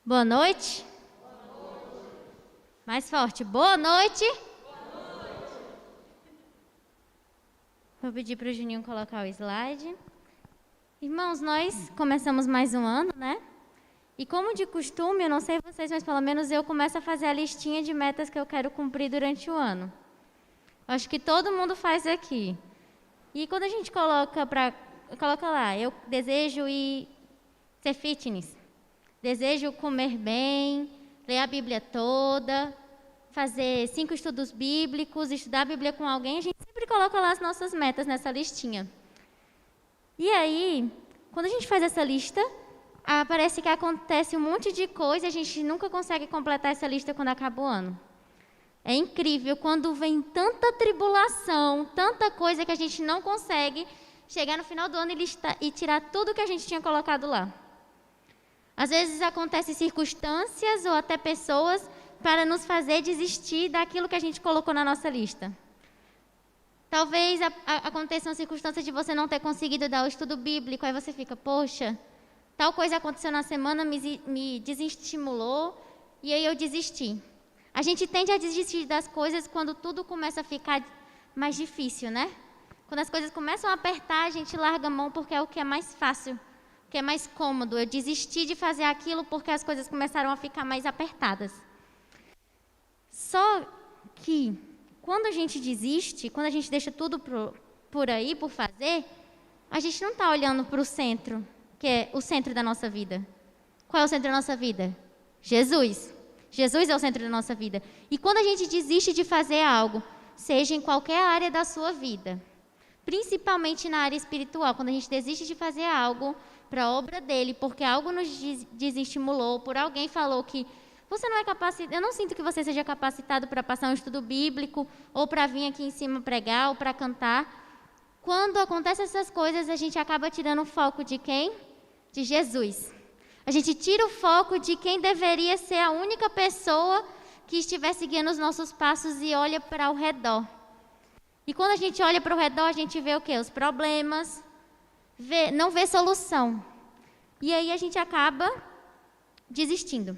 Boa noite. Mais forte. Boa noite. Vou pedir para o Juninho colocar o slide. Irmãos, nós começamos mais um ano, né? E como de costume, eu não sei vocês, mas pelo menos eu começo a fazer a listinha de metas que eu quero cumprir durante o ano. Acho que todo mundo faz aqui. E quando a gente coloca lá, eu desejo ser fitness. Desejo comer bem, ler a Bíblia toda, fazer 5 estudos bíblicos, estudar a Bíblia com alguém. A gente sempre coloca lá as nossas metas nessa listinha. E aí, quando a gente faz essa lista, parece que acontece um monte de coisa e a gente nunca consegue completar essa lista quando acaba o ano. É incrível quando vem tanta tribulação, tanta coisa que a gente não consegue chegar no final do ano e tirar tudo que a gente tinha colocado lá. Às vezes acontecem circunstâncias ou até pessoas para nos fazer desistir daquilo que a gente colocou na nossa lista. Talvez aconteça uma circunstância de você não ter conseguido dar o estudo bíblico, aí você fica, poxa, tal coisa aconteceu na semana, me desestimulou e aí eu desisti. A gente tende a desistir das coisas quando tudo começa a ficar mais difícil, né? Quando as coisas começam a apertar, a gente larga a mão porque é o que é mais fácil, que é mais cômodo. Eu desisti de fazer aquilo porque as coisas começaram a ficar mais apertadas. Só que quando a gente desiste, quando a gente deixa tudo por aí, por fazer, a gente não está olhando para o centro, que é o centro da nossa vida. Qual é o centro da nossa vida? Jesus. Jesus é o centro da nossa vida. E quando a gente desiste de fazer algo, seja em qualquer área da sua vida, principalmente na área espiritual, quando a gente desiste de fazer algo para a obra dele, porque algo nos desestimulou, por alguém falou que você não é capacitado, eu não sinto que você seja capacitado para passar um estudo bíblico, ou para vir aqui em cima pregar, ou para cantar. Quando acontecem essas coisas, a gente acaba tirando o foco de quem? De Jesus. A gente tira o foco de quem deveria ser a única pessoa que estivesse guiando os nossos passos e olha para o redor. E quando a gente olha para o redor, a gente vê o quê? Os problemas, não vê solução. E aí a gente acaba desistindo.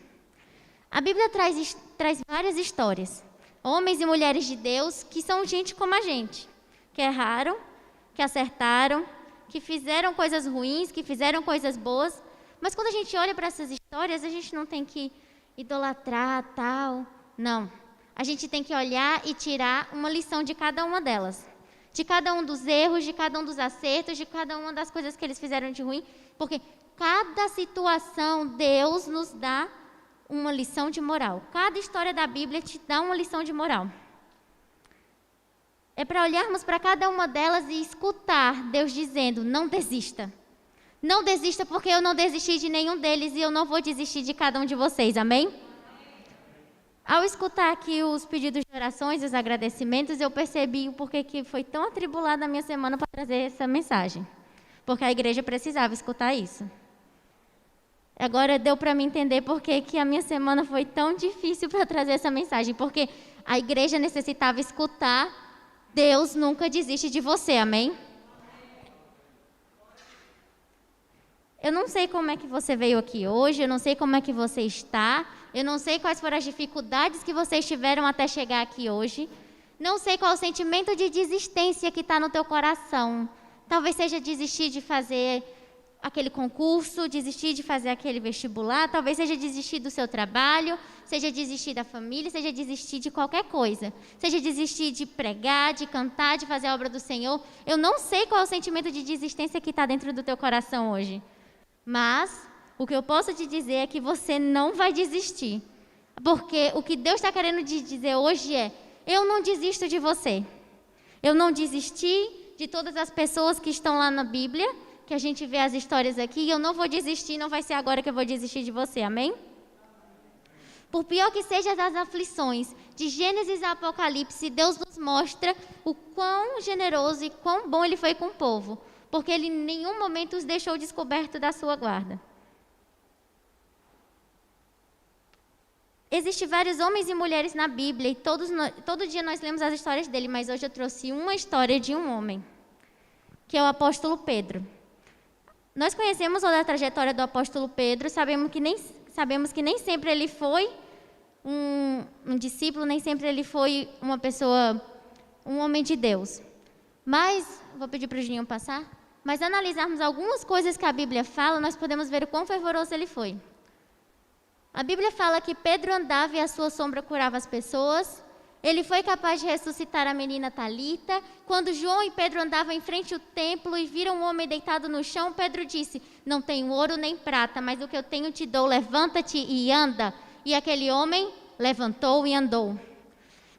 A Bíblia traz várias histórias. Homens e mulheres de Deus que são gente como a gente. Que erraram, que acertaram, que fizeram coisas ruins, que fizeram coisas boas. Mas quando a gente olha para essas histórias, a gente não tem que idolatrar, tal. Não. A gente tem que olhar e tirar uma lição de cada uma delas. De cada um dos erros, de cada um dos acertos, de cada uma das coisas que eles fizeram de ruim. Porque cada situação, Deus nos dá uma lição de moral. Cada história da Bíblia te dá uma lição de moral. É para olharmos para cada uma delas e escutar Deus dizendo, não desista. Não desista porque eu não desisti de nenhum deles e eu não vou desistir de cada um de vocês, amém? Ao escutar aqui os pedidos de orações e os agradecimentos, eu percebi o porquê que foi tão atribulada a minha semana para trazer essa mensagem. Porque a igreja precisava escutar isso. Agora deu para mim entender porquê que a minha semana foi tão difícil para trazer essa mensagem. Porque a igreja necessitava escutar, Deus nunca desiste de você, amém? Eu não sei como é que você veio aqui hoje, eu não sei como é que você está, eu não sei quais foram as dificuldades que vocês tiveram até chegar aqui hoje, não sei qual é o sentimento de desistência que está no teu coração. Talvez seja desistir de fazer aquele concurso, desistir de fazer aquele vestibular, talvez seja desistir do seu trabalho, seja desistir da família, seja desistir de qualquer coisa, seja desistir de pregar, de cantar, de fazer a obra do Senhor. Eu não sei qual é o sentimento de desistência que está dentro do teu coração hoje. Mas o que eu posso te dizer é que você não vai desistir. Porque o que Deus está querendo te dizer hoje é, eu não desisto de você. Eu não desisti de todas as pessoas que estão lá na Bíblia, que a gente vê as histórias aqui, e eu não vou desistir, não vai ser agora que eu vou desistir de você, amém? Por pior que sejam as aflições, de Gênesis a Apocalipse, Deus nos mostra o quão generoso e quão bom Ele foi com o povo. Porque Ele em nenhum momento os deixou descoberto da sua guarda. Existem vários homens e mulheres na Bíblia e todo dia nós lemos as histórias dele, mas hoje eu trouxe uma história de um homem, que é o apóstolo Pedro. Nós conhecemos toda a trajetória do apóstolo Pedro, sabemos que nem sabemos que nem sempre ele foi um discípulo, nem sempre ele foi uma pessoa, um homem de Deus. Mas, vou pedir para o Juninho passar, mas analisarmos algumas coisas que a Bíblia fala, nós podemos ver o quão fervoroso ele foi. A Bíblia fala que Pedro andava e a sua sombra curava as pessoas. Ele foi capaz de ressuscitar a menina Talita. Quando João e Pedro andavam em frente ao templo e viram um homem deitado no chão, Pedro disse: não tenho ouro nem prata, mas o que eu tenho te dou, levanta-te e anda. E aquele homem levantou e andou.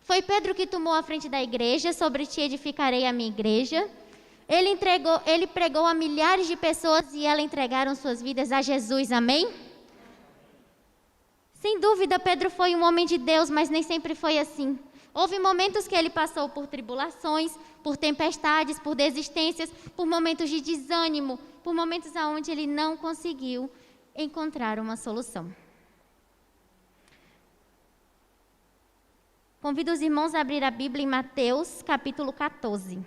Foi Pedro que tomou a frente da igreja: sobre ti edificarei a minha igreja. Ele pregou a milhares de pessoas e elas entregaram suas vidas a Jesus, amém? Sem dúvida, Pedro foi um homem de Deus, mas nem sempre foi assim. Houve momentos que ele passou por tribulações, por tempestades, por desistências, por momentos de desânimo, por momentos onde ele não conseguiu encontrar uma solução. Convido os irmãos a abrir a Bíblia em Mateus, capítulo 14.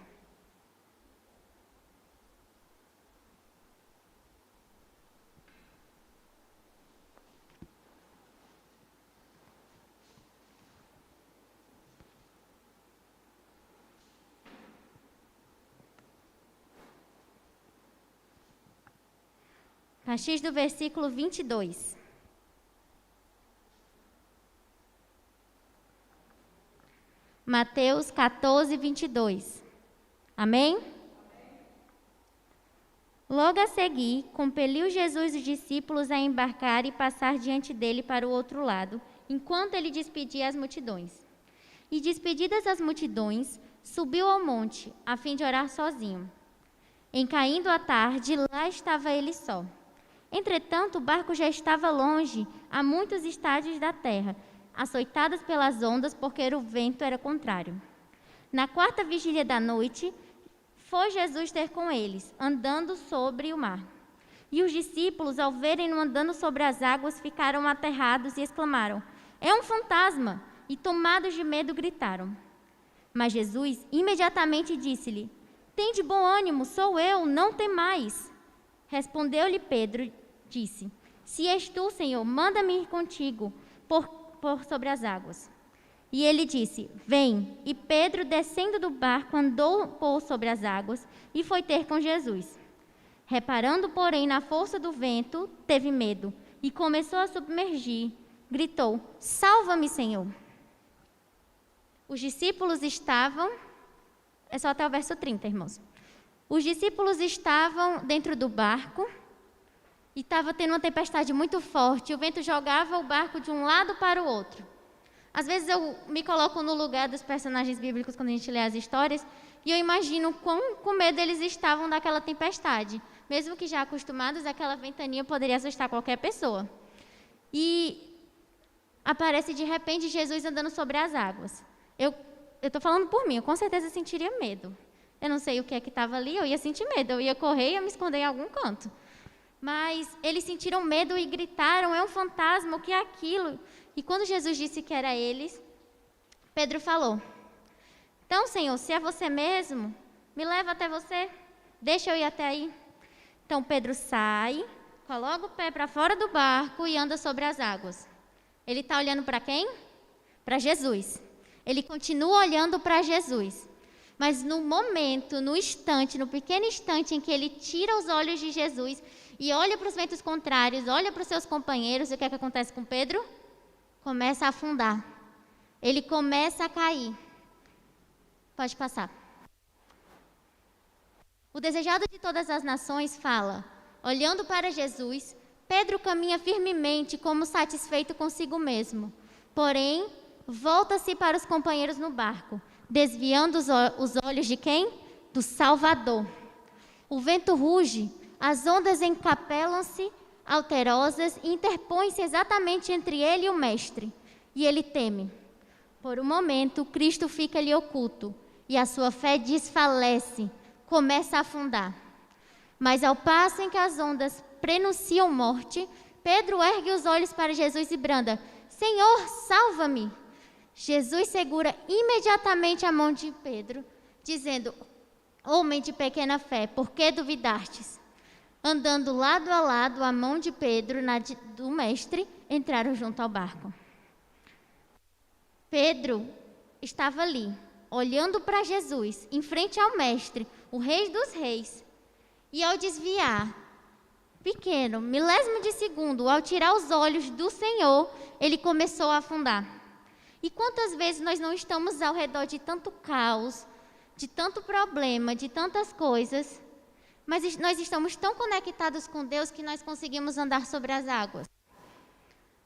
A partir do versículo 22. Mateus 14, 22. Amém? Logo a seguir, compeliu Jesus os discípulos a embarcar e passar diante dele para o outro lado, enquanto ele despedia as multidões. E despedidas as multidões, subiu ao monte, a fim de orar sozinho. Em caindo a tarde, lá estava ele só. Entretanto, o barco já estava longe, a muitos estádios da terra, açoitadas pelas ondas, porque o vento era contrário. Na quarta vigília da noite, foi Jesus ter com eles, andando sobre o mar. E os discípulos, ao verem-no andando sobre as águas, ficaram aterrados e exclamaram: é um fantasma! E tomados de medo, gritaram. Mas Jesus imediatamente disse-lhe: tende bom ânimo, sou eu, não temais. Respondeu-lhe Pedro, disse: se és tu, Senhor, manda-me ir contigo por sobre as águas. E ele disse: vem. E Pedro, descendo do barco, andou por sobre as águas e foi ter com Jesus. Reparando, porém, na força do vento, teve medo e começou a submergir. Gritou: salva-me, Senhor. Os discípulos estavam... É só até o verso 30, irmãos. Os discípulos estavam dentro do barco e estava tendo uma tempestade muito forte. O vento jogava o barco de um lado para o outro. Às vezes eu me coloco no lugar dos personagens bíblicos quando a gente lê as histórias e eu imagino quão com medo eles estavam daquela tempestade. Mesmo que já acostumados, aquela ventania poderia assustar qualquer pessoa. E aparece de repente Jesus andando sobre as águas. Eu estou falando por mim, eu com certeza sentiria medo. Eu não sei o que é que estava ali, eu ia sentir medo, eu ia correr e ia me esconder em algum canto. Mas eles sentiram medo e gritaram: é um fantasma, o que é aquilo? E quando Jesus disse que era eles, Pedro falou: então, Senhor, se é você mesmo, me leva até você, deixa eu ir até aí. Então Pedro sai, coloca o pé para fora do barco e anda sobre as águas. Ele está olhando para quem? Para Jesus. Ele continua olhando para Jesus. Mas no momento, no instante, no pequeno instante em que ele tira os olhos de Jesus e olha para os ventos contrários, olha para os seus companheiros, o que é que acontece com Pedro? Começa a afundar. Ele começa a cair. Pode passar. O desejado de todas as nações fala: olhando para Jesus, Pedro caminha firmemente como satisfeito consigo mesmo. Porém, volta-se para os companheiros no barco, desviando os olhos de quem? Do Salvador. O vento ruge, as ondas encapelam-se alterosas e interpõem-se exatamente entre ele e o Mestre. E ele teme. Por um momento, Cristo fica-lhe oculto e a sua fé desfalece, começa a afundar. Mas ao passo em que as ondas prenunciam morte, Pedro ergue os olhos para Jesus e branda: Senhor, salva-me! Jesus segura imediatamente a mão de Pedro, dizendo: homem de pequena fé, por que duvidastes? Andando lado a lado a mão de Pedro do Mestre entraram junto ao barco. Pedro estava ali, olhando para Jesus, em frente ao Mestre, o Rei dos Reis. E ao desviar, pequeno, milésimo de segundo, ao tirar os olhos do Senhor, ele começou a afundar. E quantas vezes nós não estamos ao redor de tanto caos, de tanto problema, de tantas coisas, mas nós estamos tão conectados com Deus que nós conseguimos andar sobre as águas.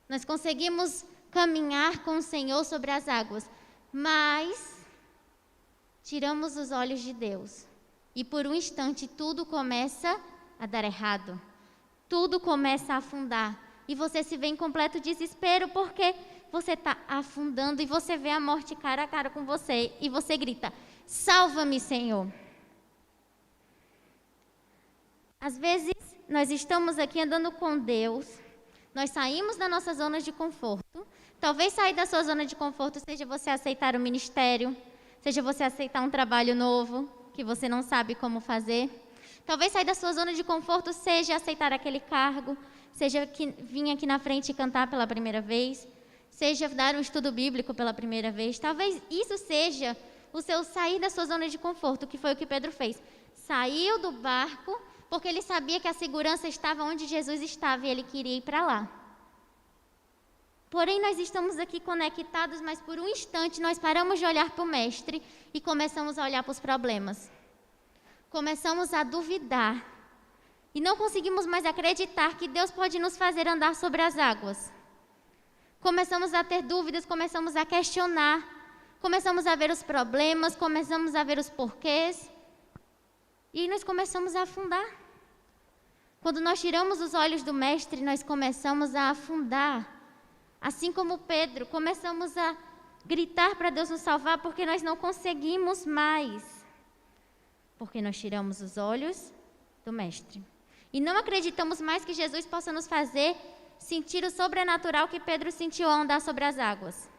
Nós conseguimos caminhar com o Senhor sobre as águas, mas tiramos os olhos de Deus. E por um instante tudo começa a dar errado. Tudo começa a afundar. E você se vê em completo desespero porque você está afundando e você vê a morte cara a cara com você. E você grita, salva-me, Senhor. Às vezes, nós estamos aqui andando com Deus. Nós saímos da nossa zona de conforto. Talvez sair da sua zona de conforto seja você aceitar o ministério. Seja você aceitar um trabalho novo que você não sabe como fazer. Talvez sair da sua zona de conforto seja aceitar aquele cargo, seja vir aqui na frente e cantar pela primeira vez, seja dar um estudo bíblico pela primeira vez. Talvez isso seja o seu sair da sua zona de conforto, que foi o que Pedro fez. Saiu do barco porque ele sabia que a segurança estava onde Jesus estava e ele queria ir para lá. Porém, nós estamos aqui conectados, mas por um instante nós paramos de olhar para o Mestre e começamos a olhar para os problemas. Começamos a duvidar e não conseguimos mais acreditar que Deus pode nos fazer andar sobre as águas. Começamos a ter dúvidas, começamos a questionar, começamos a ver os problemas, começamos a ver os porquês e nós começamos a afundar. Quando nós tiramos os olhos do Mestre, nós começamos a afundar. Assim como Pedro, começamos a gritar para Deus nos salvar porque nós não conseguimos mais. Porque nós tiramos os olhos do Mestre. E não acreditamos mais que Jesus possa nos fazer sentir o sobrenatural que Pedro sentiu ao andar sobre as águas.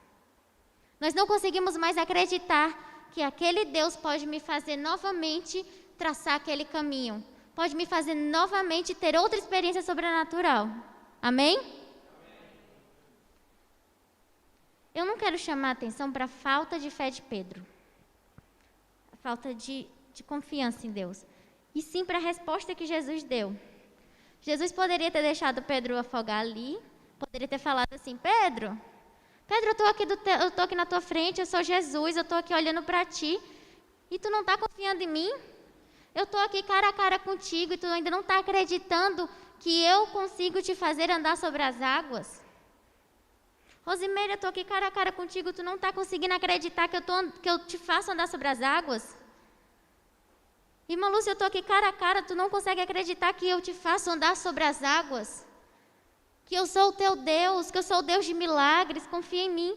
Nós não conseguimos mais acreditar que aquele Deus pode me fazer novamente traçar aquele caminho. Pode me fazer novamente ter outra experiência sobrenatural. Amém? Eu não quero chamar a atenção para a falta de fé de Pedro. A falta de confiança em Deus. E sim para a resposta que Jesus deu. Jesus poderia ter deixado Pedro afogar ali. Poderia ter falado assim, Pedro, eu estou aqui na tua frente, eu sou Jesus, eu estou aqui olhando para ti. E tu não está confiando em mim? Eu estou aqui cara a cara contigo e tu ainda não está acreditando que eu consigo te fazer andar sobre as águas? Rosimeira, eu estou aqui cara a cara contigo, tu não está conseguindo acreditar que eu te faço andar sobre as águas? Irmã Lúcia, eu estou aqui cara a cara, tu não consegue acreditar que eu te faço andar sobre as águas? Que eu sou o teu Deus, que eu sou o Deus de milagres, confia em mim.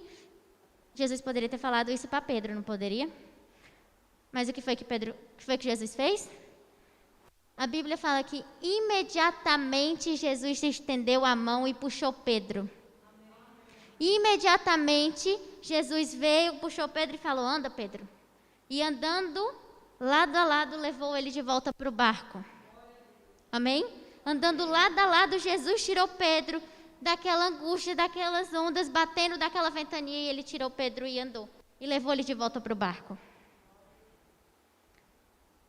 Jesus poderia ter falado isso para Pedro, não poderia? Mas o que foi que Jesus fez? A Bíblia fala que imediatamente Jesus estendeu a mão e puxou Pedro. Imediatamente, Jesus veio, puxou Pedro e falou, anda, Pedro. E andando, lado a lado, levou ele de volta para o barco. Amém? Andando lado a lado, Jesus tirou Pedro daquela angústia, daquelas ondas, batendo daquela ventania. E ele tirou Pedro e andou. E levou ele de volta para o barco.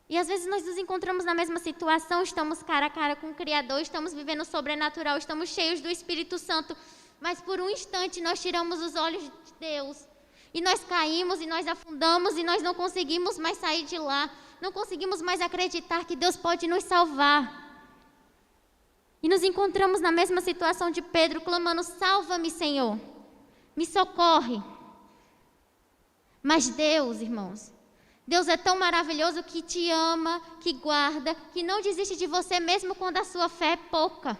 E às vezes nós nos encontramos na mesma situação, estamos cara a cara com o Criador, estamos vivendo o sobrenatural, estamos cheios do Espírito Santo. Mas por um instante nós tiramos os olhos de Deus. E nós caímos e nós afundamos e nós não conseguimos mais sair de lá. Não conseguimos mais acreditar que Deus pode nos salvar. E nos encontramos na mesma situação de Pedro, clamando, salva-me, Senhor. Me socorre. Mas Deus, irmãos, Deus é tão maravilhoso que te ama, que guarda, que não desiste de você mesmo quando a sua fé é pouca.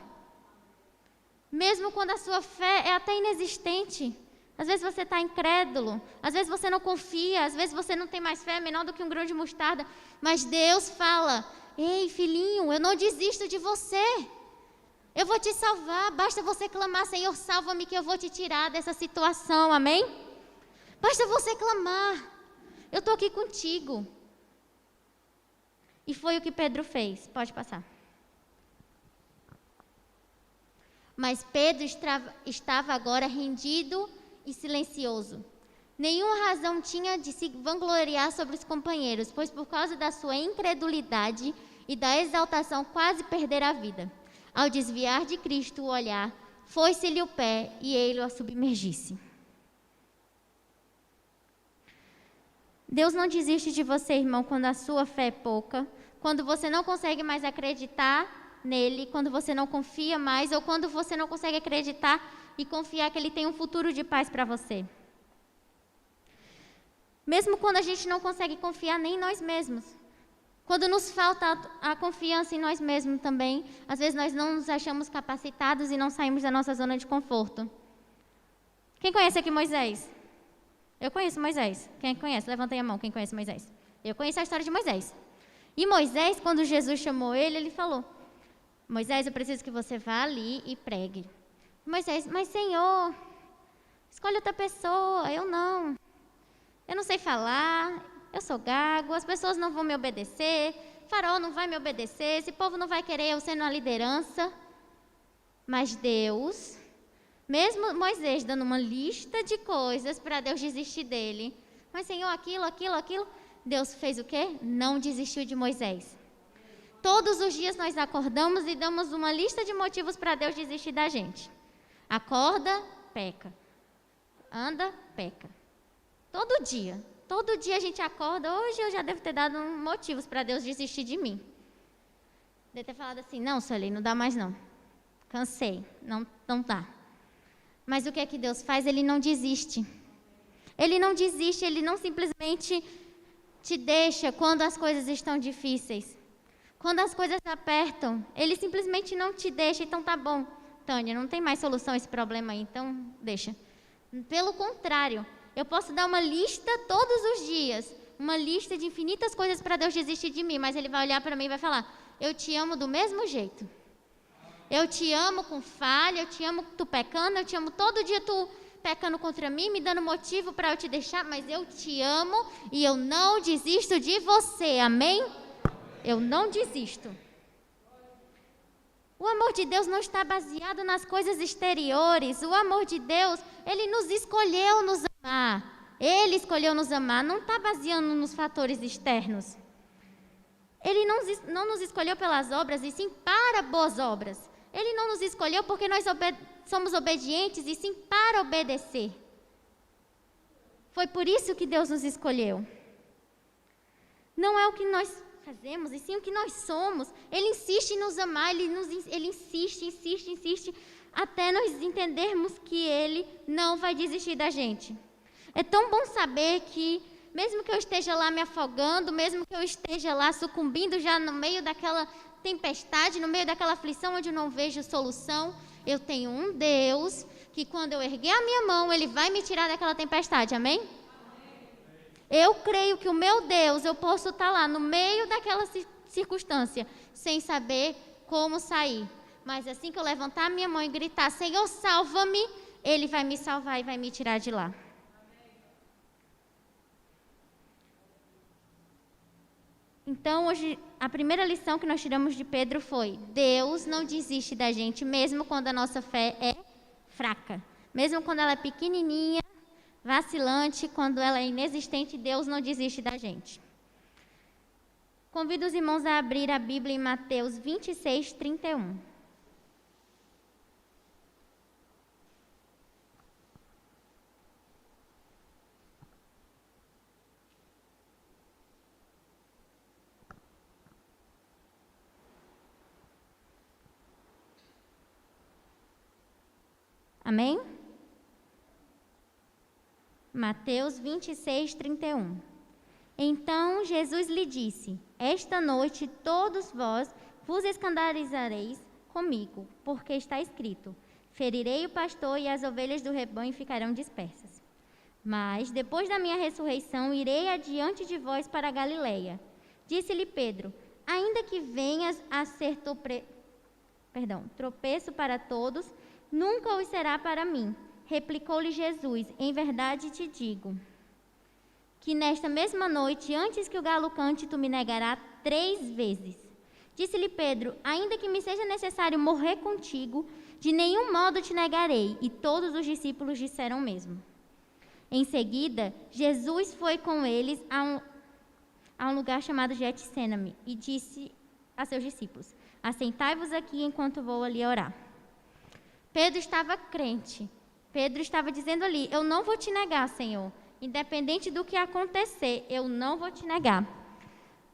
Mesmo quando a sua fé é até inexistente. Às vezes você está incrédulo, às vezes você não confia, às vezes você não tem mais fé, menor do que um grão de mostarda. Mas Deus fala, ei filhinho, eu não desisto de você. Eu vou te salvar, basta você clamar, Senhor, salva-me que eu vou te tirar dessa situação, amém? Basta você clamar, eu estou aqui contigo. E foi o que Pedro fez, pode passar. Mas Pedro estava agora rendido e silencioso. Nenhuma razão tinha de se vangloriar sobre os companheiros, pois por causa da sua incredulidade e da exaltação quase perdera a vida. Ao desviar de Cristo o olhar, foi-se-lhe o pé e ele o submergisse. Deus não desiste de você, irmão, quando a sua fé é pouca, quando você não consegue mais acreditar nele, quando você não confia mais, ou quando você não consegue acreditar e confiar que ele tem um futuro de paz para você. Mesmo quando a gente não consegue confiar nem em nós mesmos. Quando nos falta a confiança em nós mesmos também, às vezes nós não nos achamos capacitados e não saímos da nossa zona de conforto. Quem conhece aqui Moisés? Eu conheço Moisés. Quem conhece? Levanta aí a mão, quem conhece Moisés. Eu conheço a história de Moisés. E Moisés, quando Jesus chamou ele, ele falou: Moisés, eu preciso que você vá ali e pregue. Moisés, mas Senhor, escolhe outra pessoa, eu não. Eu não sei falar, eu sou gago, as pessoas não vão me obedecer, Faraó não vai me obedecer, esse povo não vai querer eu sendo a liderança. Mas Deus, mesmo Moisés dando uma lista de coisas para Deus desistir dele, mas Senhor, aquilo, Deus fez o quê? Não desistiu de Moisés. Todos os dias nós acordamos e damos uma lista de motivos para Deus desistir da gente. Acorda, peca. Anda, peca. Todo dia a gente acorda. Hoje eu já devo ter dado motivos para Deus desistir de mim. Deve ter falado assim: não, Sueli, não dá mais não. Cansei, não dá. Mas o que é que Deus faz? Ele não desiste. Ele não desiste, ele não simplesmente te deixa quando as coisas estão difíceis. Quando as coisas apertam, ele simplesmente não te deixa. Então tá bom, Tânia, não tem mais solução a esse problema aí, então deixa. Pelo contrário, eu posso dar uma lista todos os dias, uma lista de infinitas coisas para Deus desistir de mim, mas ele vai olhar para mim e vai falar: eu te amo do mesmo jeito. Eu te amo com falha, eu te amo tu pecando, eu te amo todo dia tu pecando contra mim, me dando motivo para eu te deixar, mas eu te amo e eu não desisto de você, amém? Eu não desisto. O amor de Deus não está baseado nas coisas exteriores. O amor de Deus, ele nos escolheu nos amar. Ele escolheu nos amar, não está baseando nos fatores externos. Ele não nos escolheu pelas obras, e sim para boas obras. Ele não nos escolheu porque nós somos obedientes, e sim para obedecer. Foi por isso que Deus nos escolheu. Não é o que nós fazemos, e sim o que nós somos. Ele insiste em nos amar, ele insiste, até nós entendermos que Ele não vai desistir da gente. É tão bom saber que, mesmo que eu esteja lá me afogando, mesmo que eu esteja lá sucumbindo já no meio daquela tempestade, no meio daquela aflição onde eu não vejo solução, eu tenho um Deus que, quando eu erguer a minha mão, Ele vai me tirar daquela tempestade, amém? Eu creio que o meu Deus, eu posso estar lá no meio daquela circunstância, sem saber como sair. Mas assim que eu levantar a minha mão e gritar: Senhor, salva-me, Ele vai me salvar e vai me tirar de lá. Então, hoje, a primeira lição que nós tiramos de Pedro foi: Deus não desiste da gente, mesmo quando a nossa fé é fraca. Mesmo quando ela é pequenininha, vacilante, quando ela é inexistente, Deus não desiste da gente. Convido os irmãos a abrir a Bíblia em Mateus 26, 31. Amém? Mateus 26, 31. Então Jesus lhe disse: esta noite todos vós vos escandalizareis comigo, porque está escrito: ferirei o pastor e as ovelhas do rebanho ficarão dispersas. Mas depois da minha ressurreição irei adiante de vós para a Galileia. Disse-lhe Pedro: ainda que venhas a ser tropeço para todos, nunca o será para mim. Replicou-lhe Jesus: em verdade te digo, que nesta mesma noite, antes que o galo cante, tu me negarás 3 vezes. Disse-lhe Pedro: ainda que me seja necessário morrer contigo, de nenhum modo te negarei. E todos os discípulos disseram o mesmo. Em seguida, Jesus foi com eles a um lugar chamado Getsêmani e disse a seus discípulos: assentai-vos aqui enquanto vou ali orar. Pedro estava crente. Pedro estava dizendo ali: eu não vou te negar, Senhor. Independente do que acontecer, eu não vou te negar.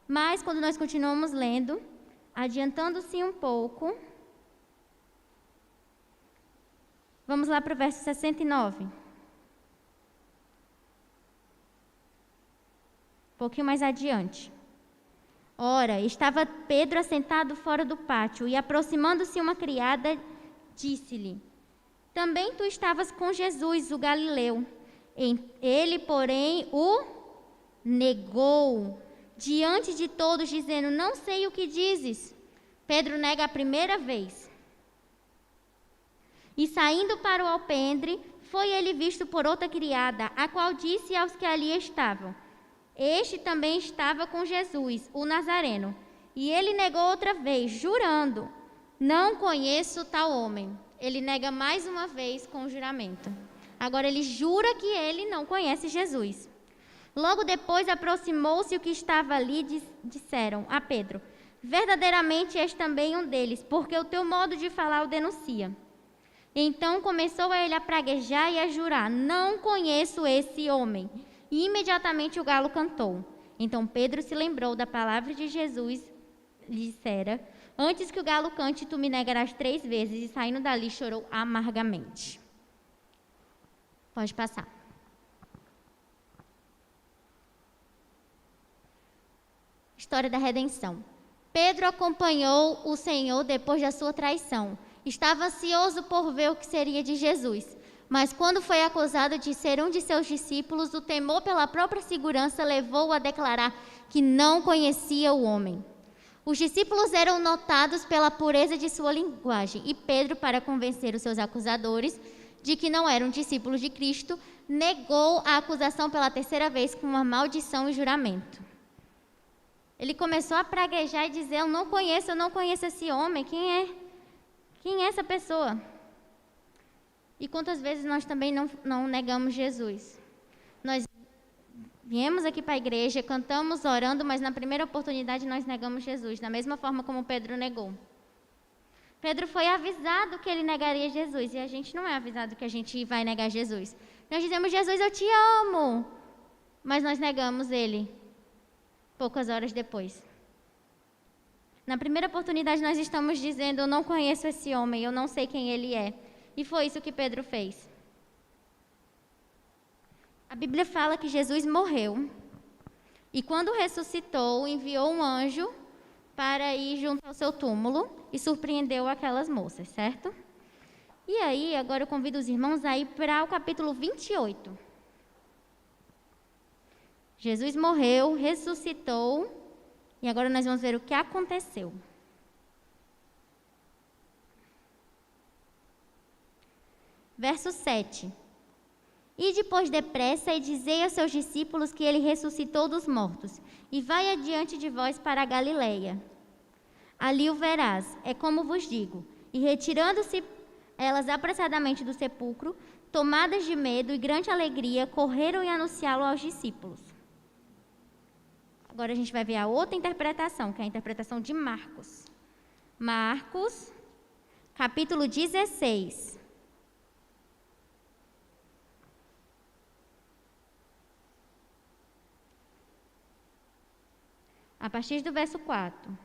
Mas quando nós continuamos lendo, adiantando-se um pouco, vamos lá para o verso 69. Um pouquinho mais adiante. Ora, estava Pedro assentado fora do pátio, e aproximando-se uma criada, disse-lhe: também tu estavas com Jesus, o Galileu. Ele, porém, o negou diante de todos, dizendo: não sei o que dizes. Pedro nega a primeira vez. E saindo para o alpendre, foi ele visto por outra criada, a qual disse aos que ali estavam: este também estava com Jesus, o Nazareno. E ele negou outra vez, jurando: não conheço tal homem. Ele nega mais uma vez com o juramento. Agora ele jura que ele não conhece Jesus. Logo depois aproximou-se o que estava ali e disseram a Pedro: verdadeiramente és também um deles, porque o teu modo de falar o denuncia. Então começou ele a praguejar e a jurar: não conheço esse homem. E imediatamente o galo cantou. Então Pedro se lembrou da palavra de Jesus, lhe dissera: antes que o galo cante, tu me negarás 3 vezes. E saindo dali chorou amargamente. Pode passar. História da redenção. Pedro acompanhou o Senhor depois da sua traição. Estava ansioso por ver o que seria de Jesus. Mas quando foi acusado de ser um de seus discípulos, o temor pela própria segurança levou-o a declarar que não conhecia o homem. Os discípulos eram notados pela pureza de sua linguagem, e Pedro, para convencer os seus acusadores de que não eram discípulos de Cristo, negou a acusação pela 3ª vez com uma maldição e juramento. Ele começou a praguejar e dizer: eu não conheço esse homem, quem é essa pessoa? E quantas vezes nós também não negamos Jesus? Nós viemos aqui para a igreja, cantamos orando, mas na primeira oportunidade nós negamos Jesus, da mesma forma como Pedro negou. Pedro foi avisado que ele negaria Jesus, e a gente não é avisado que a gente vai negar Jesus. Nós dizemos: Jesus, eu te amo, mas nós negamos ele poucas horas depois. Na primeira oportunidade nós estamos dizendo: eu não conheço esse homem, eu não sei quem ele é. E foi isso que Pedro fez. A Bíblia fala que Jesus morreu e quando ressuscitou, enviou um anjo para ir junto ao seu túmulo e surpreendeu aquelas moças, certo? E aí, agora eu convido os irmãos a ir para o capítulo 28. Jesus morreu, ressuscitou e agora nós vamos ver o que aconteceu. Verso 7. E depois depressa e dizei aos seus discípulos que ele ressuscitou dos mortos, e vai adiante de vós para a Galileia. Ali o verás, é como vos digo. E retirando-se elas apressadamente do sepulcro, tomadas de medo e grande alegria, correram e anunciá-lo aos discípulos. Agora a gente vai ver a outra interpretação, que é a interpretação de Marcos. Marcos, capítulo 16. A partir do verso 4.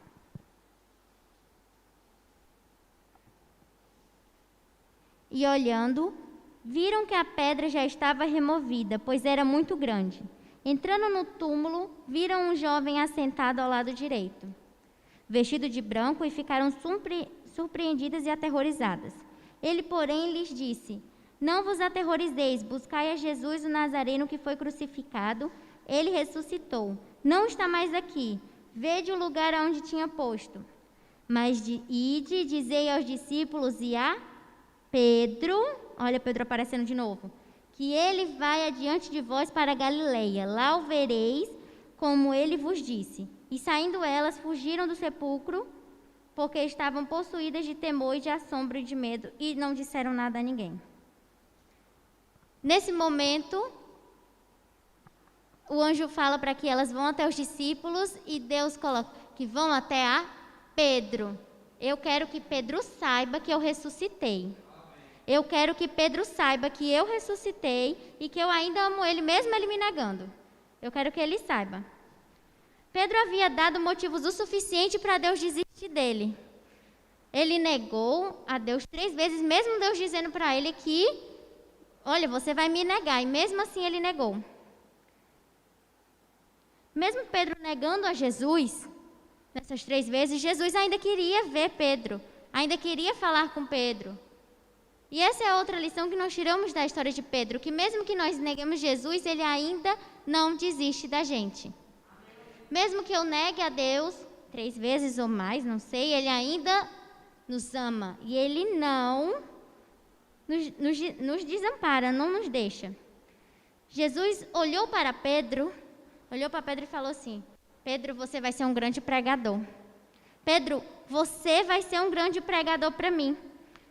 E olhando, viram que a pedra já estava removida, pois era muito grande. Entrando no túmulo, viram um jovem assentado ao lado direito, vestido de branco, e ficaram surpreendidas e aterrorizadas. Ele, porém, lhes disse: não vos aterrorizeis, buscai a Jesus o Nazareno que foi crucificado. Ele ressuscitou, não está mais aqui. Vede o lugar aonde tinha posto. Mas ide e dizei aos discípulos e a Pedro, olha Pedro aparecendo de novo, que ele vai adiante de vós para a Galileia. Lá o vereis, como ele vos disse. E saindo elas, fugiram do sepulcro porque estavam possuídas de temor e de assombro e de medo, e não disseram nada a ninguém. Nesse momento, o anjo fala para que elas vão até os discípulos e Deus coloca que vão até a Pedro. Eu quero que Pedro saiba que eu ressuscitei. Eu quero que Pedro saiba que eu ressuscitei e que eu ainda amo ele, mesmo ele me negando. Eu quero que ele saiba. Pedro havia dado motivos o suficiente para Deus desistir dele. Ele negou a Deus 3 vezes, mesmo Deus dizendo para ele que, olha, você vai me negar. E mesmo assim ele negou. Mesmo Pedro negando a Jesus, nessas 3 vezes, Jesus ainda queria ver Pedro, ainda queria falar com Pedro. E essa é outra lição que nós tiramos da história de Pedro, que mesmo que nós neguemos Jesus, ele ainda não desiste da gente. Mesmo que eu negue a Deus 3 vezes ou mais, não sei, ele ainda nos ama. E ele não nos desampara, não nos deixa. Jesus olhou para Pedro e falou assim: Pedro, você vai ser um grande pregador. Pedro, você vai ser um grande pregador para mim.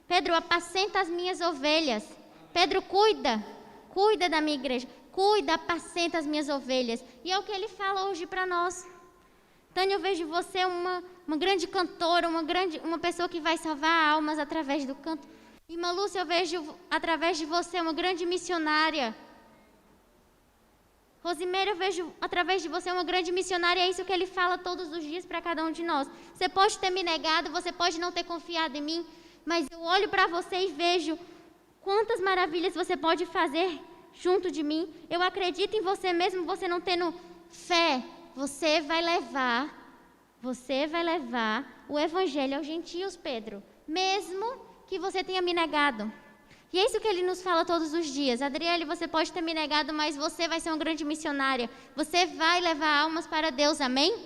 Pedro, apacenta as minhas ovelhas. Pedro, cuida da minha igreja. Cuida, apacenta as minhas ovelhas. E é o que ele fala hoje para nós. Tânia, eu vejo você uma grande cantora, uma pessoa que vai salvar almas através do canto. Irmã Lúcia, eu vejo através de você uma grande missionária. Rosimeira, eu vejo através de você uma grande missionária. É isso que ele fala todos os dias para cada um de nós. Você pode ter me negado, você pode não ter confiado em mim, mas eu olho para você e vejo quantas maravilhas você pode fazer junto de mim. Eu acredito em você, mesmo você não tendo fé. Você vai levar o evangelho aos gentios, Pedro, mesmo que você tenha me negado. E é isso que ele nos fala todos os dias. Adriele, você pode ter me negado, mas você vai ser uma grande missionária. Você vai levar almas para Deus, amém?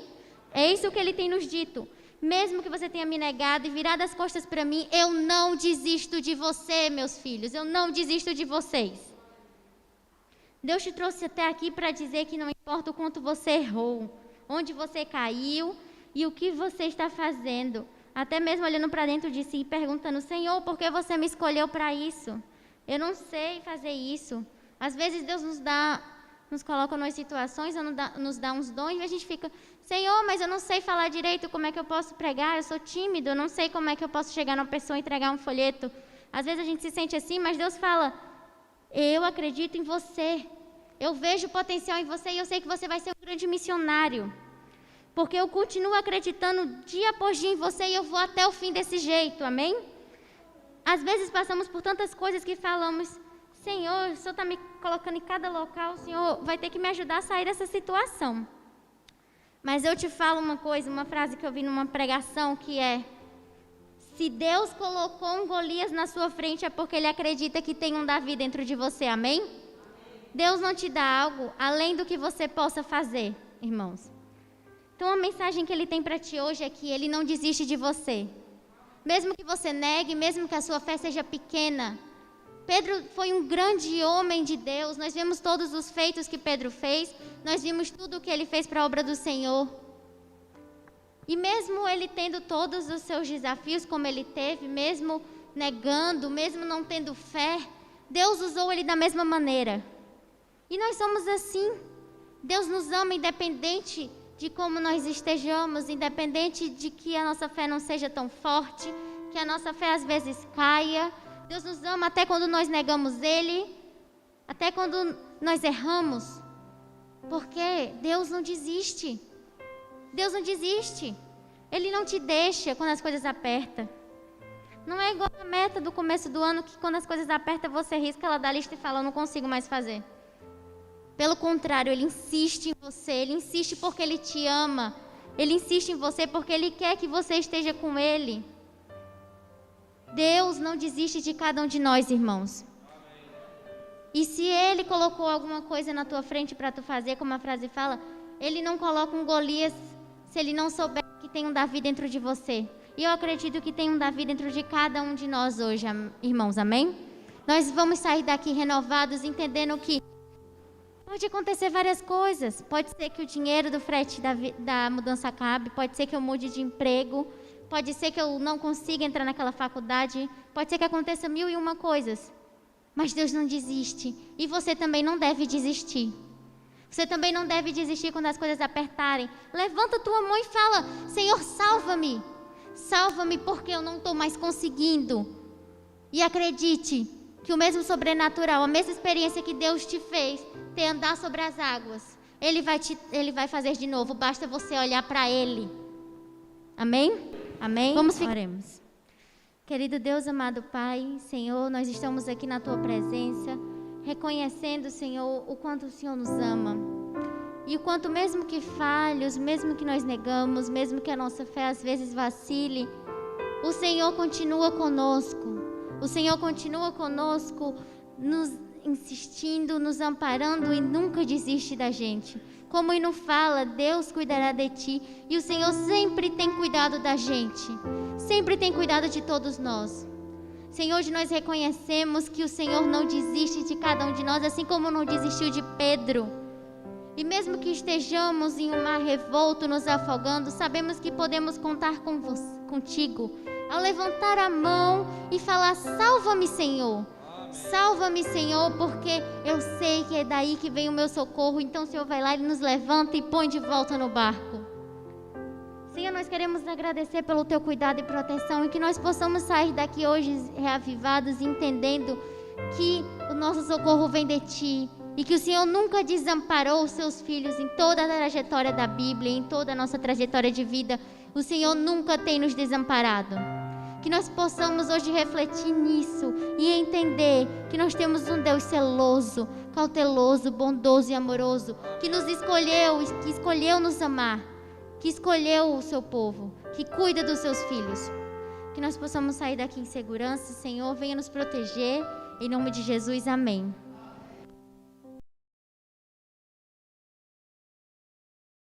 É isso que ele tem nos dito. Mesmo que você tenha me negado e virado as costas para mim, eu não desisto de você, meus filhos. Eu não desisto de vocês. Deus te trouxe até aqui para dizer que não importa o quanto você errou, onde você caiu e o que você está fazendo. Até mesmo olhando para dentro de si e perguntando: Senhor, por que você me escolheu para isso? Eu não sei fazer isso. Às vezes Deus nos coloca em situações, nos dá uns dons e a gente fica: Senhor, mas eu não sei falar direito, como é que eu posso pregar? Eu sou tímido, eu não sei como é que eu posso chegar numa pessoa e entregar um folheto. Às vezes a gente se sente assim, mas Deus fala: eu acredito em você. Eu vejo potencial em você e eu sei que você vai ser um grande missionário. Porque eu continuo acreditando dia após dia em você e eu vou até o fim desse jeito, amém? Às vezes passamos por tantas coisas que falamos: Senhor, o Senhor está me colocando em cada local, o Senhor vai ter que me ajudar a sair dessa situação. Mas eu te falo uma coisa, uma frase que eu vi numa pregação que é: se Deus colocou um Golias na sua frente é porque Ele acredita que tem um Davi dentro de você, amém? Deus não te dá algo além do que você possa fazer, irmãos. Então a mensagem que Ele tem para ti hoje é que Ele não desiste de você. Mesmo que você negue, mesmo que a sua fé seja pequena. Pedro foi um grande homem de Deus. Nós vemos todos os feitos que Pedro fez. Nós vimos tudo o que ele fez para a obra do Senhor. E mesmo ele tendo todos os seus desafios como ele teve, mesmo negando, mesmo não tendo fé, Deus usou ele da mesma maneira. E nós somos assim. Deus nos ama independente de como nós estejamos, independente de que a nossa fé não seja tão forte, que a nossa fé às vezes caia. Deus nos ama até quando nós negamos Ele, até quando nós erramos. Porque Deus não desiste. Deus não desiste. Ele não te deixa quando as coisas apertam. Não é igual a meta do começo do ano, que quando as coisas apertam, você risca ela da lista e fala: eu não consigo mais fazer. Pelo contrário, Ele insiste em você, Ele insiste porque Ele te ama, Ele insiste em você porque Ele quer que você esteja com Ele. Deus não desiste de cada um de nós, irmãos. E se Ele colocou alguma coisa na tua frente para tu fazer, como a frase fala, Ele não coloca um Golias se Ele não souber que tem um Davi dentro de você. E eu acredito que tem um Davi dentro de cada um de nós hoje, irmãos, amém? Nós vamos sair daqui renovados, entendendo que pode acontecer várias coisas. Pode ser que o dinheiro do frete da mudança acabe, pode ser que eu mude de emprego, Pode ser que eu não consiga entrar naquela faculdade. Pode ser que aconteça 1001 coisas. Mas Deus não desiste. E você também não deve desistir. Você também não deve desistir quando as coisas apertarem. Levanta a tua mão e fala: Senhor, salva-me. Salva-me porque eu não estou mais conseguindo. E acredite que o mesmo sobrenatural, a mesma experiência que Deus te fez ter andar sobre as águas, Ele vai fazer de novo. Basta você olhar para Ele. Amém? Amém? Vamos ficar. Oremos. Querido Deus, amado Pai, Senhor, nós estamos aqui na Tua presença, reconhecendo, Senhor, o quanto o Senhor nos ama. E o quanto, mesmo que falhos, mesmo que nós negamos, mesmo que a nossa fé às vezes vacile, o Senhor continua conosco. O Senhor continua conosco, nos insistindo, nos amparando e nunca desiste da gente. Como o hino fala, Deus cuidará de ti. E o Senhor sempre tem cuidado da gente. Sempre tem cuidado de todos nós. Senhor, hoje nós reconhecemos que o Senhor não desiste de cada um de nós, assim como não desistiu de Pedro. E mesmo que estejamos em um mar revolto, nos afogando, sabemos que podemos contar contigo. Ao levantar a mão e falar: salva-me, Senhor. Salva-me, Senhor, porque eu sei que é daí que vem o meu socorro. Então o Senhor vai lá e nos levanta e põe de volta no barco. Senhor, nós queremos agradecer pelo Teu cuidado e proteção, e que nós possamos sair daqui hoje reavivados, entendendo que o nosso socorro vem de Ti, e que o Senhor nunca desamparou os Seus filhos em toda a trajetória da Bíblia, em toda a nossa trajetória de vida. O Senhor nunca tem nos desamparado. Que nós possamos hoje refletir nisso e entender que nós temos um Deus celoso, cauteloso, bondoso e amoroso, que nos escolheu, que escolheu nos amar, que escolheu o seu povo, que cuida dos seus filhos. Que nós possamos sair daqui em segurança. Senhor, venha nos proteger. Em nome de Jesus, amém.